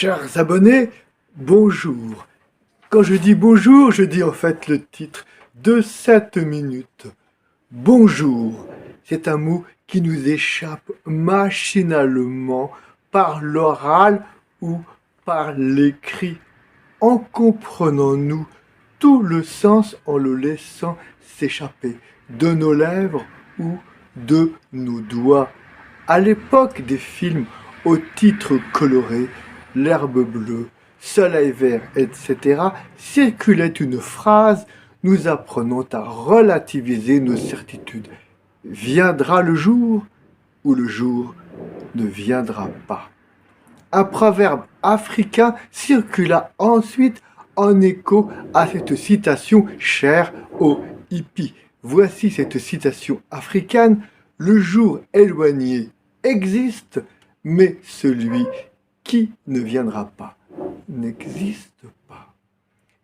Chers abonnés, bonjour. Quand je dis bonjour, je dis en fait le titre de cette minute. Bonjour, c'est un mot qui nous échappe machinalement par l'oral ou par l'écrit. En comprenons-nous tout le sens en le laissant s'échapper de nos lèvres ou de nos doigts. À l'époque des films aux titres colorés, l'herbe bleue, soleil vert, etc., circulait une phrase nous apprenant à relativiser nos certitudes. Viendra le jour ou le jour ne viendra pas. Un proverbe africain circula ensuite en écho à cette citation chère aux hippies. Voici cette citation africaine: le jour éloigné existe, mais celui qui ne viendra pas n'existe pas.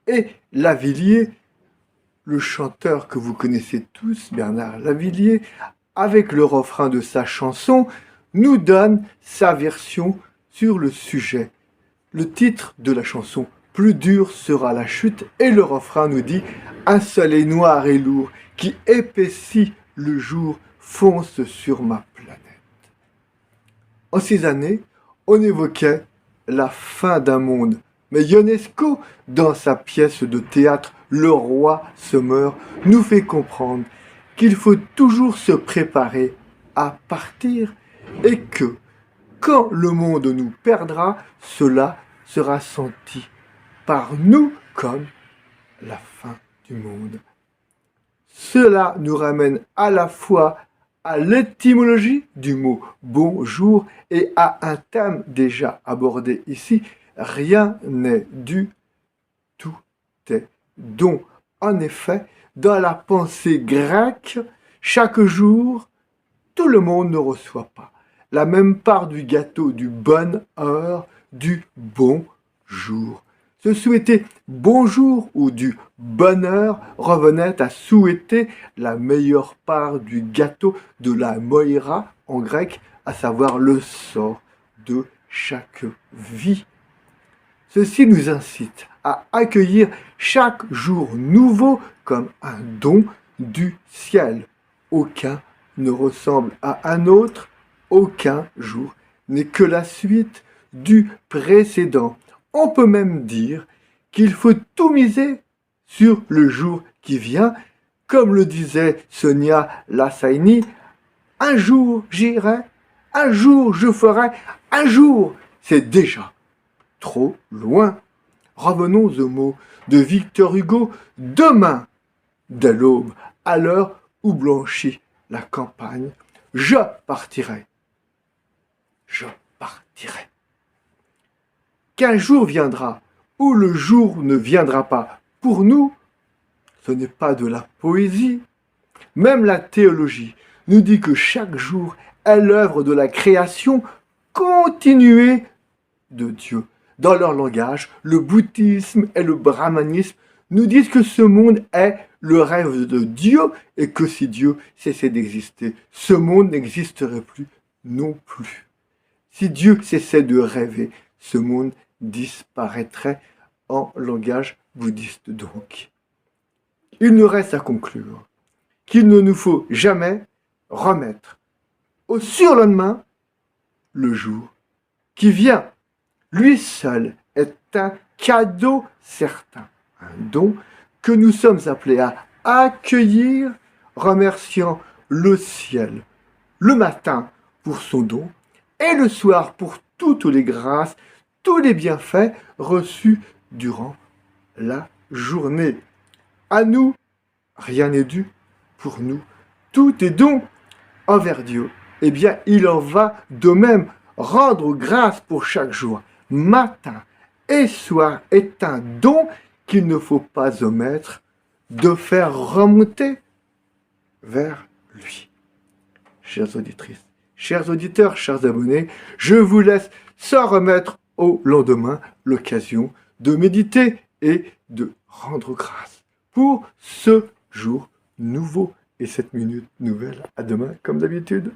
Et Lavilliers, le chanteur que vous connaissez tous, Bernard Lavilliers, avec le refrain de sa chanson, nous donne sa version sur le sujet. Le titre de la chanson: plus dure sera la chute, et le refrain nous dit: un soleil noir et lourd qui épaissit le jour fonce sur ma planète. En ces années, on évoquait la fin d'un monde. Mais Ionesco, dans sa pièce de théâtre Le roi se meurt, nous fait comprendre qu'il faut toujours se préparer à partir et que, quand le monde nous perdra, cela sera senti par nous comme la fin du monde. Cela nous ramène à la fois à l'étymologie du mot bonjour et à un thème déjà abordé ici: rien n'est dû, tout est don. En effet, dans la pensée grecque, chaque jour, tout le monde ne reçoit pas la même part du gâteau du bonheur, du bon jour. Se souhaiter bonjour ou du bonheur revenait à souhaiter la meilleure part du gâteau de la moira en grec, à savoir le sort de chaque vie. Ceci nous incite à accueillir chaque jour nouveau comme un don du ciel. Aucun ne ressemble à un autre, aucun jour n'est que la suite du précédent. On peut même dire qu'il faut tout miser sur le jour qui vient. Comme le disait Sonia Lassaini: un jour j'irai, un jour je ferai, un jour c'est déjà trop loin. Revenons aux mots de Victor Hugo: demain, dès l'aube, à l'heure où blanchit la campagne, je partirai. Je partirai. Qu'un jour viendra où le jour ne viendra pas, pour nous, ce n'est pas de la poésie. Même la théologie nous dit que chaque jour est l'œuvre de la création continuée de Dieu. Dans leur langage, le bouddhisme et le brahmanisme nous disent que ce monde est le rêve de Dieu et que si Dieu cessait d'exister, ce monde n'existerait plus non plus. Si Dieu cessait de rêver, ce monde disparaîtrait, en langage bouddhiste donc. Il nous reste à conclure qu'il ne nous faut jamais remettre au surlendemain le jour qui vient. Lui seul est un cadeau certain, un don que nous sommes appelés à accueillir, remerciant le ciel le matin pour son don et le soir pour toutes les grâces, tous les bienfaits reçus durant la journée. À nous, rien n'est dû, pour nous, tout est don envers Dieu. Eh bien, il en va de même. Rendre grâce pour chaque jour, matin et soir, est un don qu'il ne faut pas omettre de faire remonter vers lui. Chères auditrices, chers auditeurs, chers abonnés, je vous laisse sans remettre au lendemain l'occasion de méditer et de rendre grâce pour ce jour nouveau et cette minute nouvelle. À demain, comme d'habitude.